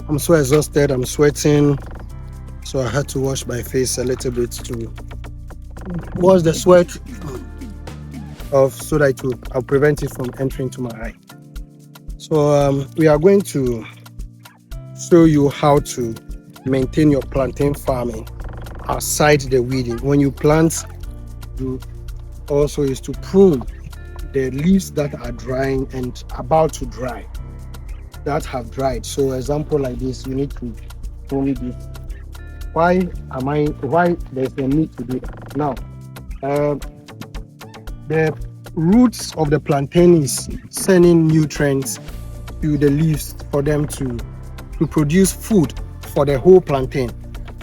I'm so exhausted, I'm sweating, so I had to wash my face a little bit to wash the sweat off so that I'll prevent it from entering to my eye. So we are going to show you how to maintain your plantain farming aside the weeding. When you plant, you also is to prune the leaves that are drying and about to dry, that have dried. So example like this, you need to prune this. Why there's a need to do that? Now, the roots of the plantain is sending nutrients to the leaves for them to produce food for the whole plantain.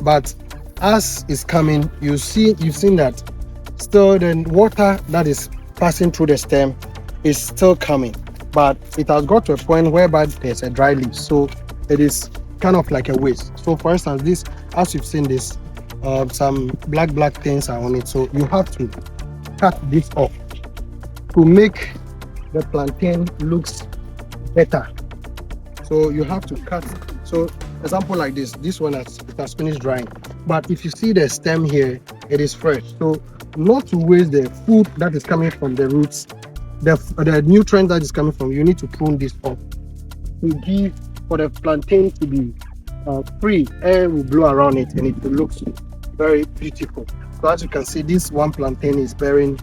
But as it's coming, you've seen that still the water that is passing through the stem is still coming, but it has got to a point whereby there's a dry leaf, so it is kind of like a waste. So for instance, this, as you've seen this, some black things are on it, so you have to cut this off to make the plantain looks better. So you have to cut. So example like this one it has finished drying, but if you see the stem here, it is fresh. So not to waste the food that is coming from the roots, the nutrient that is coming from, you need to prune this off to give for the plantain to be free. Air will blow around it and it will look very beautiful. So as you can see, this one plantain is bearing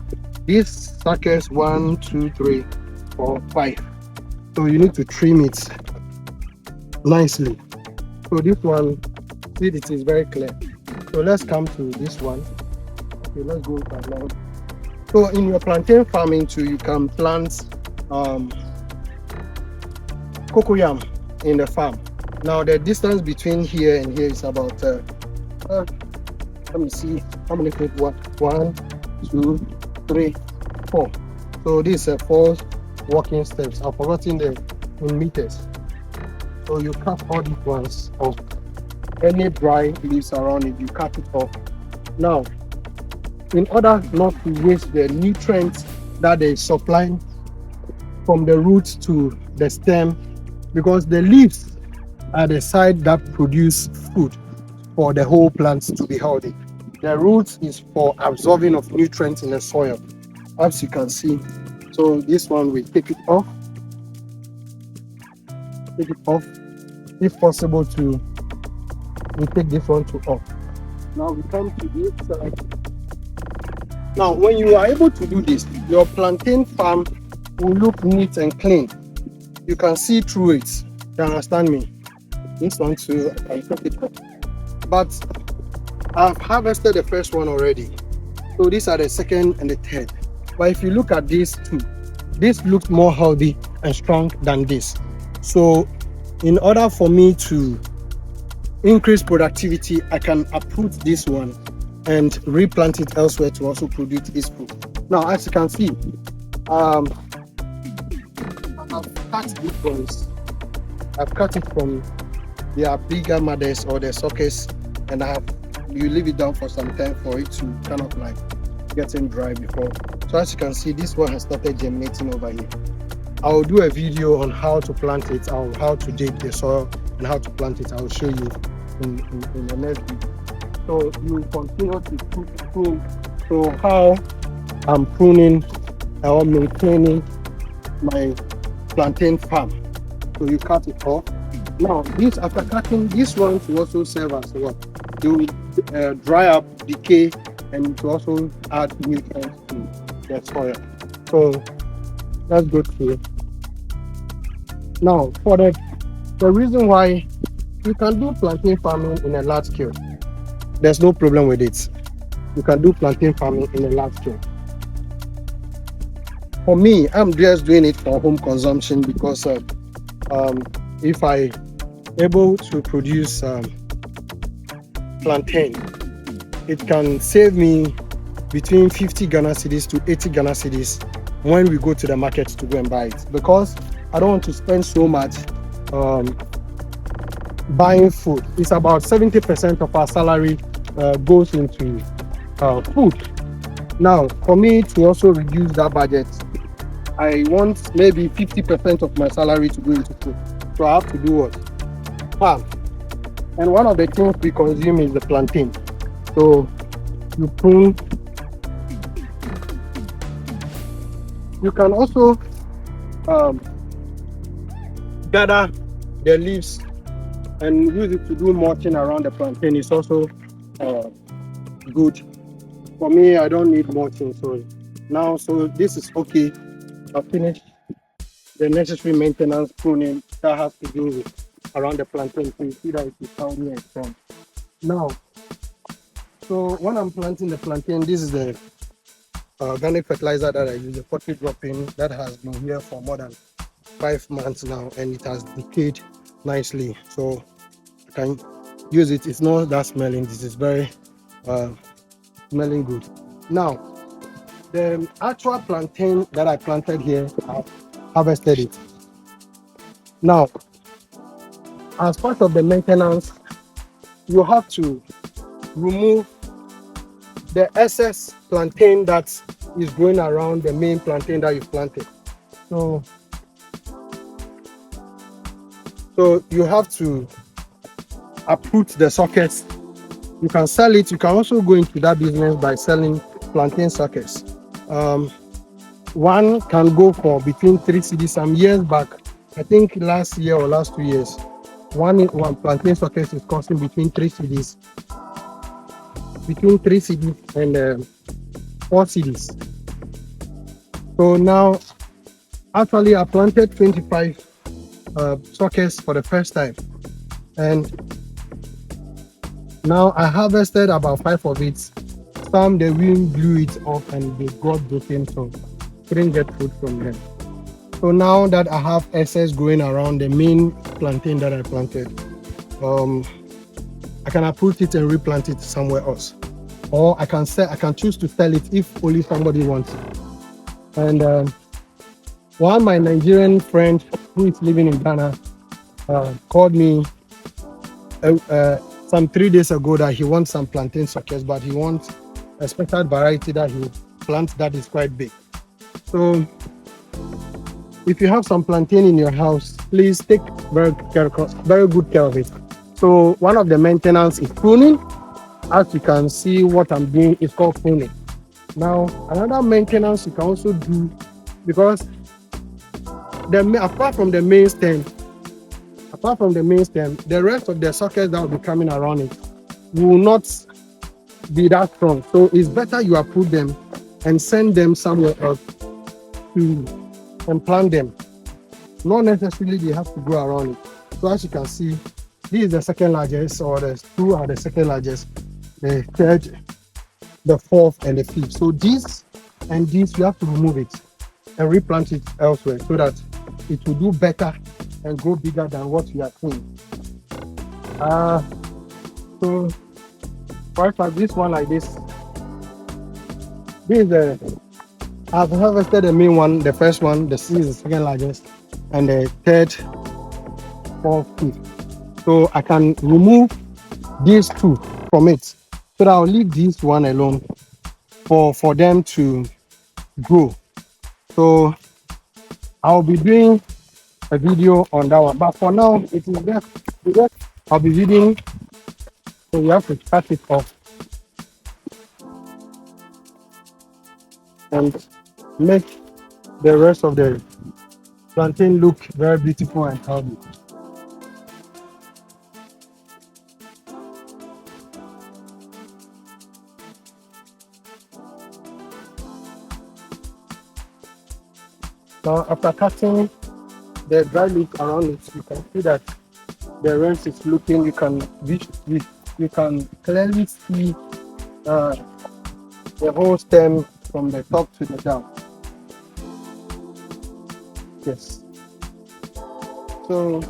these suckers 1, 2, 3, 4, 5. So you need to trim it nicely. So this one, see, it is very clear. So let's come to this one. Okay, let's go back now. So in your plantain farming too, you can plant cocoyam in the farm. Now the distance between here and here is about let me see how many feet. 1, 2, 3, 4. So this is 4 walking steps. I've forgotten in meters. So you cut all these ones off. Any dry leaves around it, you cut it off. Now, in order not to waste the nutrients that they supply from the roots to the stem, because the leaves are the side that produce food for the whole plant to be healthy. The roots is for absorbing of nutrients in the soil, as you can see. So this one, we take it off. Take it off. If possible, we take this one to off. Now we come to this side. Now, when you are able to do this, your plantain farm will look neat and clean. You can see through it. You understand me? This one too, I can take it off. But I've harvested the first one already. So these are the second and the third. But if you look at these two, this looks more healthy and strong than this. So in order for me to increase productivity, I can uproot this one and replant it elsewhere to also produce its fruit. Now, as you can see, I've cut these ones. I've cut it from their bigger mothers or their suckers, and you leave it down for some time for it to kind of like getting dry before. So as you can see, this one has started germinating over here. I'll do a video on how to plant it, or how to dig the soil and how to plant it. I'll show you in the next video. So you continue to prune. So how I'm pruning or maintaining my plantain farm. So you cut it off. Now this, after cutting, this one to also serve as what? They will dry up, decay, and to also add nutrients to the soil. So let's go through. Now for the reason why you can do plantain farming in a large scale, there's no problem with it. You can do plantain farming in a large scale. For me, I'm just doing it for home consumption because if I able to produce plantain, it can save me between 50 Ghana cedis to 80 Ghana cedis when we go to the market to go and buy it, because I don't want to spend so much buying food. It's about 70% of our salary goes into food. Now, for me to also reduce that budget, I want maybe 50% of my salary to go into food. So I have to do what? farm. And one of the things we consume is the plantain. So you prune. You can also um, gather the leaves and use it to do mulching around the plantain. It's also uh, good. For me, I don't need mulching. So this is okay. I've finished the necessary maintenance pruning that has to do with around the plantain. So you see that it is healthy and strong. Now, so when I'm planting the plantain, this is the organic fertilizer that I use, the poultry dropping that has been here for more than 5 months now, and it has decayed nicely. So I can use it. It's not that smelling. This is very smelling good. Now, the actual plantain that I planted here, I've harvested it. Now, as part of the maintenance, you have to remove the excess plantain that is growing around the main plantain that you planted. So you have to uproot the sockets. You can sell it. You can also go into that business by selling plantain sockets. One can go for between 3 cedis. Some years back, I think last year or last 2 years, one plantain socket is costing between 3 cedis and 4 cedis. So now, actually, I planted 25 sockets for the first time, and now I harvested about 5 of it. Some the wind blew it off and they got broken, so couldn't get food from them. So now that I have excess growing around the main plantain that I planted, I can uproot it and replant it somewhere else, or I can choose to sell it if only somebody wants it. And one my Nigerian friend who is living in Ghana called me some 3 days ago that he wants some plantain sockets, but he wants a special variety that he plants that is quite big. So if you have some plantain in your house, please take very good care of it. So one of the maintenance is pruning. As you can see, what I'm doing is called pruning. Now, another maintenance you can also do, because apart from the main stem, the rest of the sockets that will be coming around it will not be that strong. So it's better you uproot them and send them somewhere else and plant them. Not necessarily they have to go around it. So as you can see, this is the second largest, or the 2 are the second largest, the third, the fourth, and the fifth. So this and this, you have to remove it and replant it elsewhere so that it will do better and grow bigger than what we are seeing. So for instance, this one like this is I've harvested the main one, the first one, the C is the second largest, and the third, fourth, fifth. So I can remove these 2 from it, so that I'll leave this one alone for them to grow. So I'll be doing a video on that one, but for now it is just I'll be reading. So you have to cut it off and make the rest of the plantain look very beautiful and healthy. Now, after cutting the dry leaf around it, you can see that the rest is looking. You can clearly see the whole stem from the top to the down. Yes. So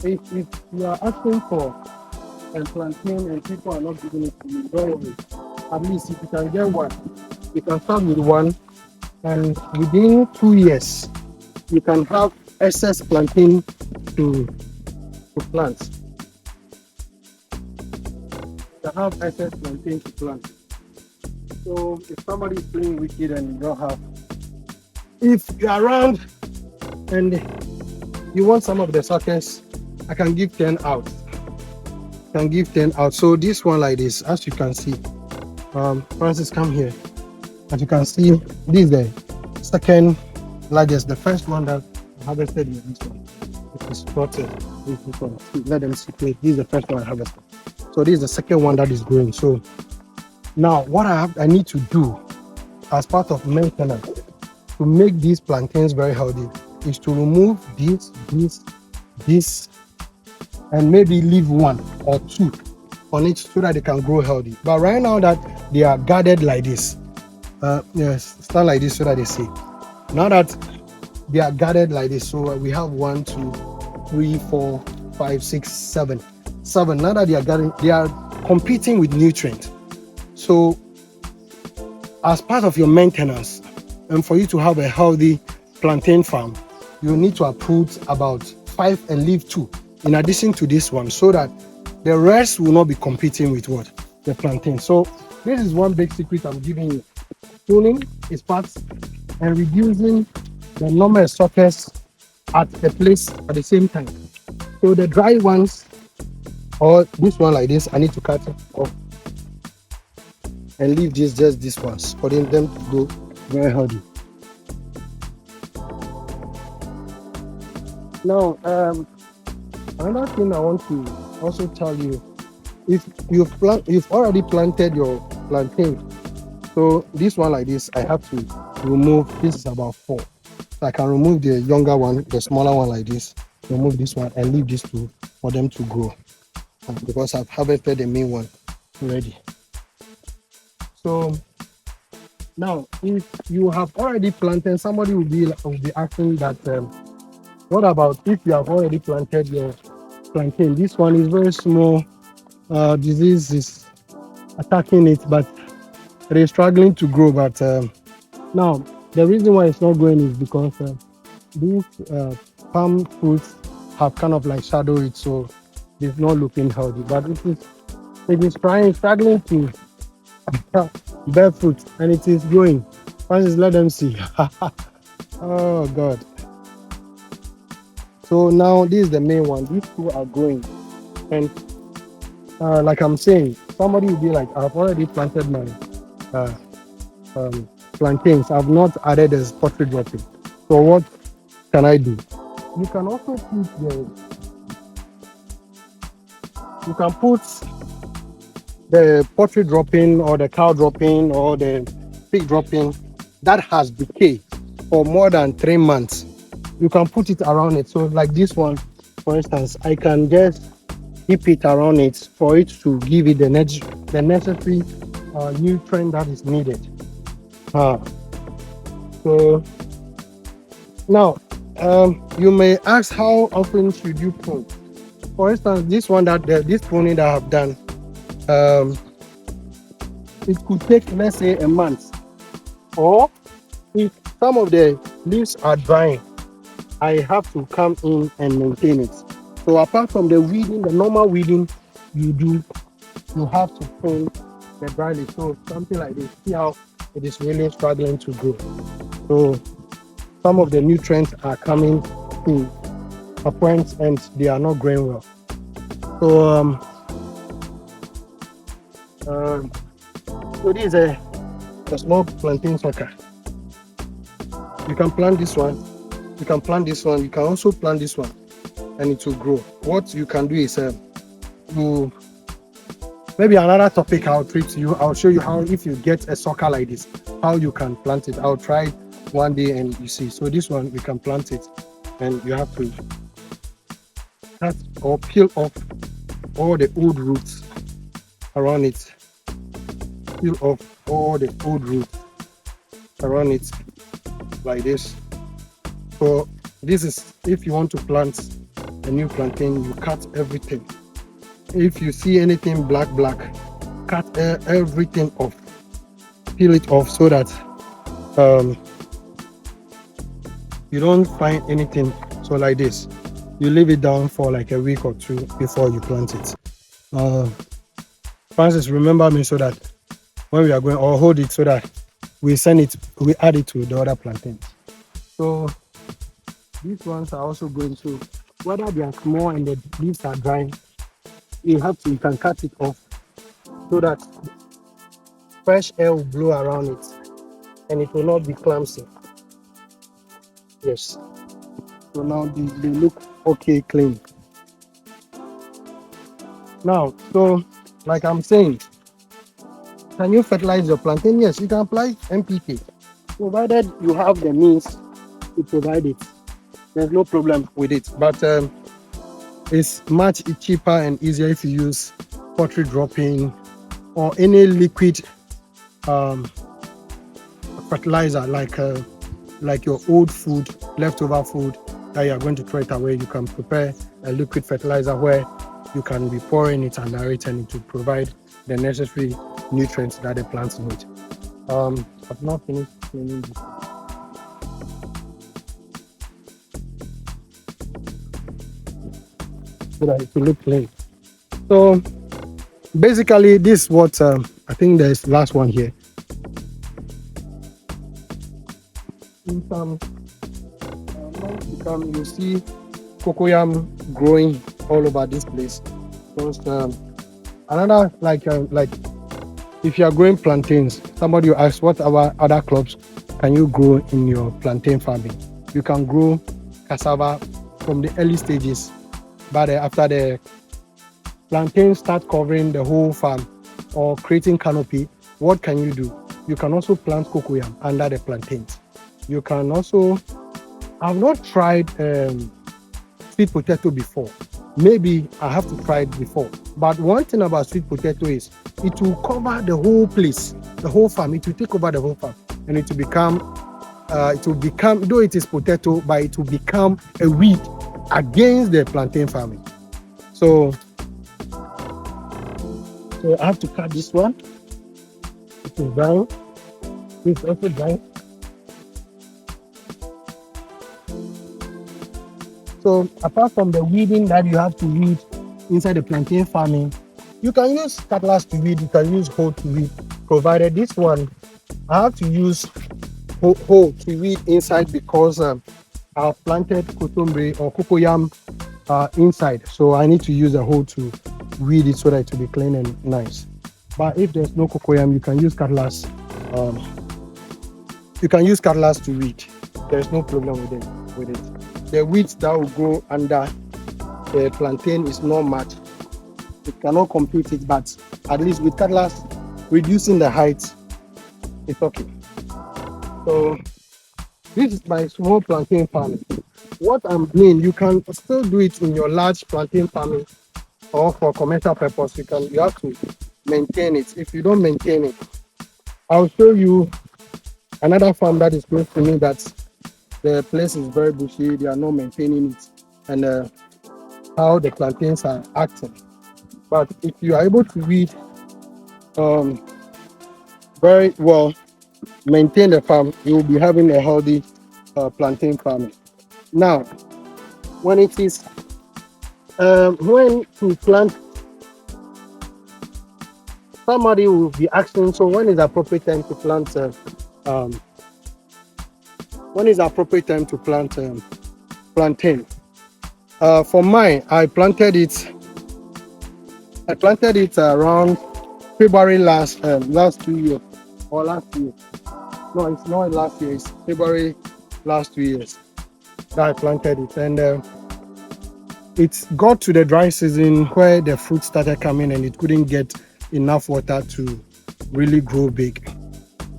if you are asking for a plantain and people are not giving it to you, don't worry. At least if you can get one, you can start with one, and within 2 years you can have excess plantain to plant. You have excess plantain to plant. So if somebody is playing wicked and you don't have, if you're around and you want some of the suckers, I can give 10 out. Can give 10 out. So this one like this, as you can see, Francis, come here. As you can see, this is the second largest. The first one that I harvested is this one. It is spotted. This one. Let them see. This is the first one I harvested. So this is the second one that is growing. So now what I need to do as part of maintenance to make these plantains very healthy is to remove this, and maybe leave 1 or 2 on it so that they can grow healthy. But right now that they are guarded like this, yes, stand like this so that they see. Now that they are guarded like this, so we have 1, 2, 3, 4, 5, 6, 7. Now that they are guarded, they are competing with nutrients. So as part of your maintenance, and for you to have a healthy plantain farm, you need to uproot about 5 and leave 2 in addition to this one, so that the rest will not be competing with what? The plantain. So this is one big secret I'm giving you. Pruning is part, and reducing the number of suckers at a place at the same time. So the dry ones, or this one like this, I need to cut it off and leave just these ones for them to go very healthy. Now, another thing I want to also tell you, if you've already planted your plantain, so this one like this, I have to remove. This is about 4. So I can remove the younger one, the smaller one like this, remove this one, and leave these 2 for them to grow, because I've harvested the main one already. So now, if you have already planted, somebody will be asking that, what about if you have already planted your plantain? This one is very small. Disease is attacking it, but it is struggling to grow. But now the reason why it's not growing is because these palm fruits have kind of like shadowed it, so it's not looking healthy. But it is struggling to bear fruit, and it is growing. Francis, let them see. Oh God. So now this is the main one. These 2 are growing, and like I'm saying, somebody will be like, I've already planted my plantains. I've not added a pottery dropping. So what can I do? You can also put the pottery dropping, or the cow dropping, or the pig dropping that has decayed for more than 3 months. You can put it around it. So like this one, for instance, I can just keep it around it for it to give it the necessary nutrient that is needed. So now you may ask, how often should you prune? For instance, this one this pruning that I have done, it could take, let's say, a month. Or if some of the leaves are drying, I have to come in and maintain it. So apart from the weeding, the normal weeding you do, you have to prune the dry leaf. So something like this. See how it is really struggling to grow. So some of the nutrients are coming to a point and they are not growing well. So so this is a small plantain sucker. You can plant this one. You can plant this one. You can also plant this one, and it will grow. What you can do is maybe another topic I'll treat you. I'll show you how, if you get a sucker like this, how you can plant it. I'll try one day and you see. So this one, we can plant it, and you have to cut or peel off all the old roots around it. Peel off all the old roots around it like this. So this is, if you want to plant a new plantain, you cut everything. If you see anything black, cut everything off, peel it off, so that you don't find anything. So like this, you leave it down for like a week or 2 before you plant it. Francis, remember me, so that when we are going, or hold it so that we add it to the other plantains. So these ones are also going to, whether they are small and the leaves are dry, you can cut it off so that fresh air will blow around it and it will not be clumsy. Yes. So now they look okay, clean. Now, so like I'm saying, can you fertilize your plantain? Yes, you can apply NPK, provided you have the means to provide it. There's no problem with it, but it's much cheaper and easier if you use pottery dropping or any liquid fertilizer, like your old food, leftover food that you are going to throw it away. You can prepare a liquid fertilizer where you can be pouring it under it and it will provide the necessary nutrients that the plants need. I've not finished cleaning this. So that it will look clean. So basically, this is what I think there's last one here. In some months to come, you see cocoyam growing all over this place. Because another like if you are growing plantains, somebody will ask what other crops can you grow in your plantain farming. You can grow cassava from the early stages, but after the plantains start covering the whole farm or creating canopy, what can you do? You can also plant cocoyam under the plantains. You can also, I've not tried sweet potato before. Maybe I have to try it before. But one thing about sweet potato is it will cover the whole place, the whole farm. It will take over the whole farm, and it will become, though it is potato, but it will become a weed against the plantain farming. So I have to cut this one. It is brown. It's also brown. So apart from the weeding that you have to weed inside the plantain farming, you can use cutlass to weed, you can use hoe to weed, provided this one, I have to use hoe to weed inside because I've planted kotombre or cocoyam inside. So I need to use a hoe to weed it so that it will be clean and nice. But if there's no cocoyam, you can use cutlass. You can use cutlass to weed. There's no problem with it. The weeds that will grow under the plantain is not much. It cannot compete it, but at least with cutlass, reducing the height, it's okay. So this is my small plantain farming. What I'm doing, you can still do it in your large plantain farming or for commercial purpose. You have to maintain it. If you don't maintain it, I'll show you another farm that is close to me that the place is very bushy, they are not maintaining it, and how the plantains are acting. But if you are able to weed very well, maintain the farm, you will be having a healthy plantain farming. Now, when it is when to plant, somebody will be asking, so when is the appropriate time to plant plantain? For mine, I planted it around February last 2 years or last year. No, it's not last year, it's February last 2 years that I planted it, and it got to the dry season where the fruit started coming and it couldn't get enough water to really grow big.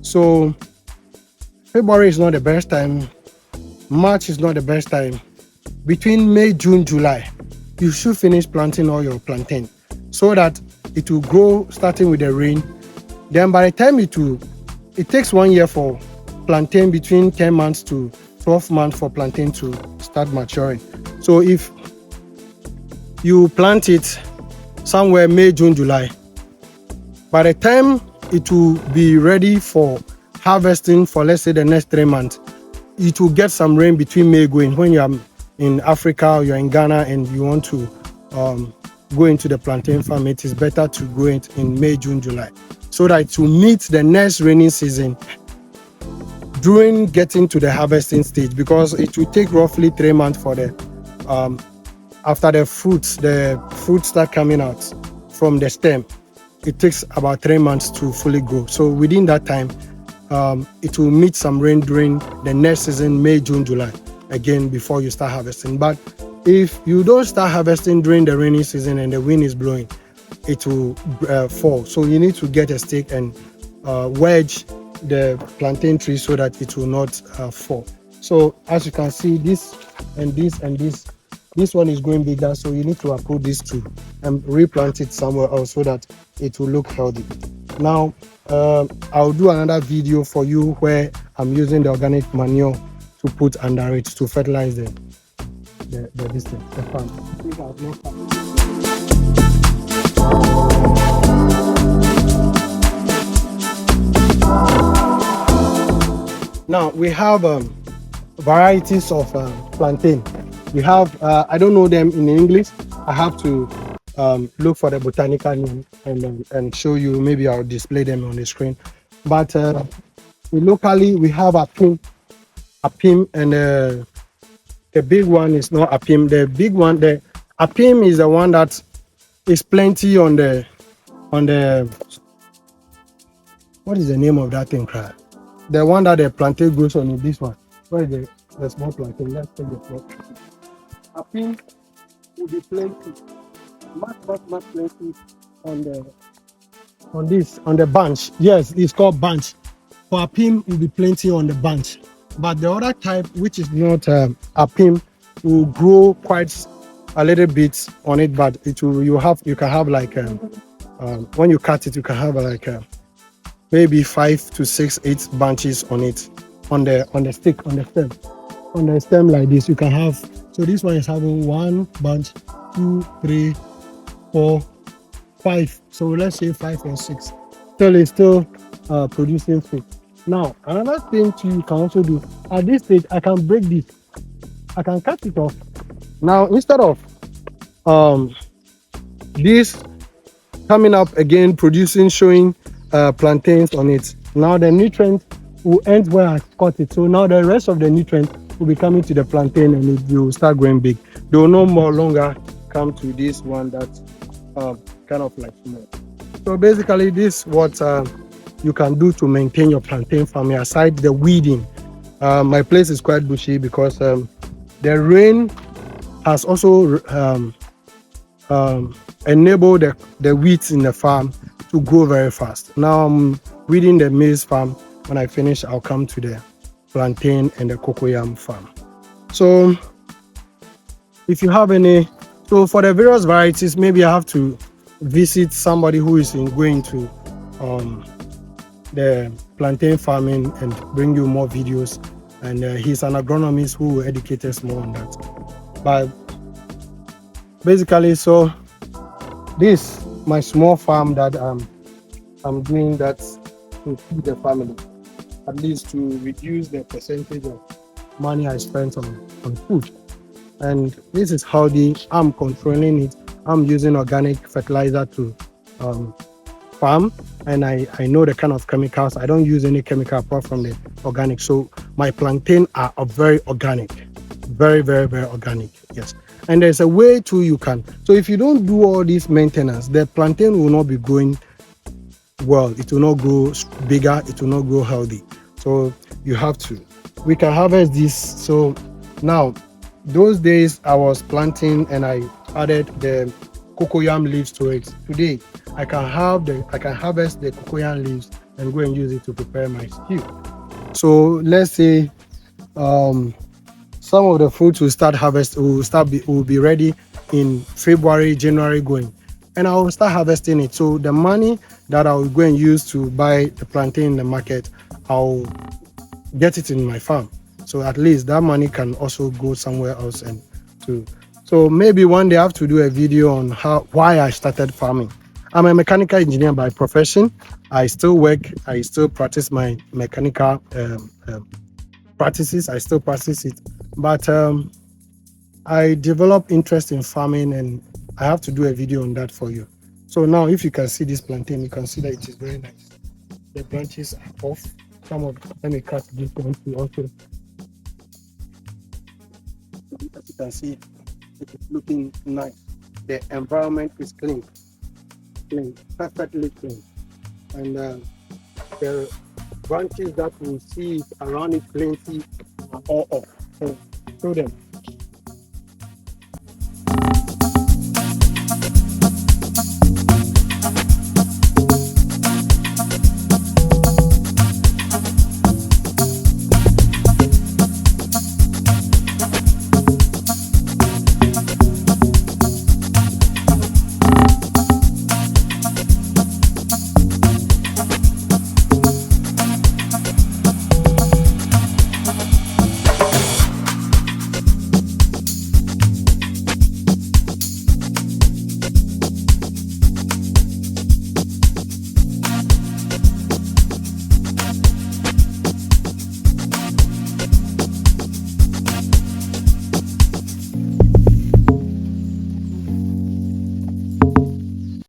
So February is not the best time, March is not the best time. Between May, June, July, you should finish planting all your plantain so that it will grow starting with the rain. Then by the time it takes 1 year for plantain, between 10 months to 12 months for plantain to start maturing. So if you plant it somewhere May, June, July, by the time it will be ready for harvesting for, let's say, the next 3 months, it will get some rain between May going. When you are in Africa or you're in Ghana and you want to go into the plantain farm, it is better to grow it in May, June, July, so that it will meet the next rainy season during getting to the harvesting stage, because it will take roughly 3 months for the after the fruits start coming out from the stem, it takes about 3 months to fully grow. So within that time, it will meet some rain during the next season, May, June, July, again before you start harvesting. But if you don't start harvesting during the rainy season and the wind is blowing, it will fall. So you need to get a stick and wedge the plantain tree so that it will not fall. So as you can see, this and this and this one is growing bigger, so you need to uproot these two and replant it somewhere else so that it will look healthy. Now I'll do another video for you where I'm using the organic manure to put under it to fertilize the farm. Now we have varieties of plantain. We have I don't know them in English. I have to look for the botanical name and show you. Maybe I'll display them on the screen. But locally we have apim, and the big one is not apim. The big one, the apim, is the one that is plenty on the what is the name of that thing, crap? The one that the plantain grows on is this one. Where is the small plantain? Let's take the small. Apim will be plenty, much plenty on the bunch. Yes, it's called bunch. For apim, will be plenty on the bunch. But the other type, which is not apim, will grow quite a little bit on it. But it will you can have like when you cut it, you can have like maybe 5 to 6, 8 bunches on it, on the stick, on the stem like this. You can have, so this one is having 1 bunch, 2, 3, 4, 5. So let's say 5 or 6. It's still producing fruit. Now another thing too you can also do at this stage, I can break this, I can cut it off. Now instead of this coming up again, producing, showing plantains on it, now the nutrient will end where I cut it. So now the rest of the nutrient will be coming to the plantain and it will start growing big. They will no more longer come to this one that's kind of like small. So basically this is what you can do to maintain your plantain farming aside the weeding. My place is quite bushy because the rain has also enabled the weeds in the farm to grow very fast. Now I'm weeding the maize farm. When I finish, I'll come to the plantain and the cocoyam farm. So if you have any, so for the various varieties, maybe I have to visit somebody who is going to the plantain farming and bring you more videos, and he's an agronomist who will educate us more on that. But basically, so this my small farm that I'm doing that to feed the family, at least to reduce the percentage of money I spent on food. And this is how I'm controlling it. I'm using organic fertilizer to farm, and I know the kind of chemicals. I don't use any chemical apart from the organic. So my plantain are very organic, very organic. Yes. And there's a way too you can. So if you don't do all this maintenance, the plantain will not be growing well. It will not grow bigger. It will not grow healthy. So you have to. We can harvest this. So now, those days I was planting and I added the cocoyam leaves to it. Today I can harvest the cocoyam leaves and go and use it to prepare my stew. So let's say some of the fruits will be ready in February, January going, and I will start harvesting it. So the money that I will go and use to buy the plantain in the market, I'll get it in my farm. So at least that money can also go somewhere else and to. So maybe one day I have to do a video on why I started farming. I'm a mechanical engineer by profession. I still work. I still practice my mechanical practices. I still practice it, but I developed interest in farming, and I have to do a video on that for you. So now, if you can see this plantain, you can see that it is very nice. The branches are off. Let me cut this one to also. As you can see, It is looking nice. The environment is clean, perfectly clean. And the branches that we see around it plenty are all off. So show them.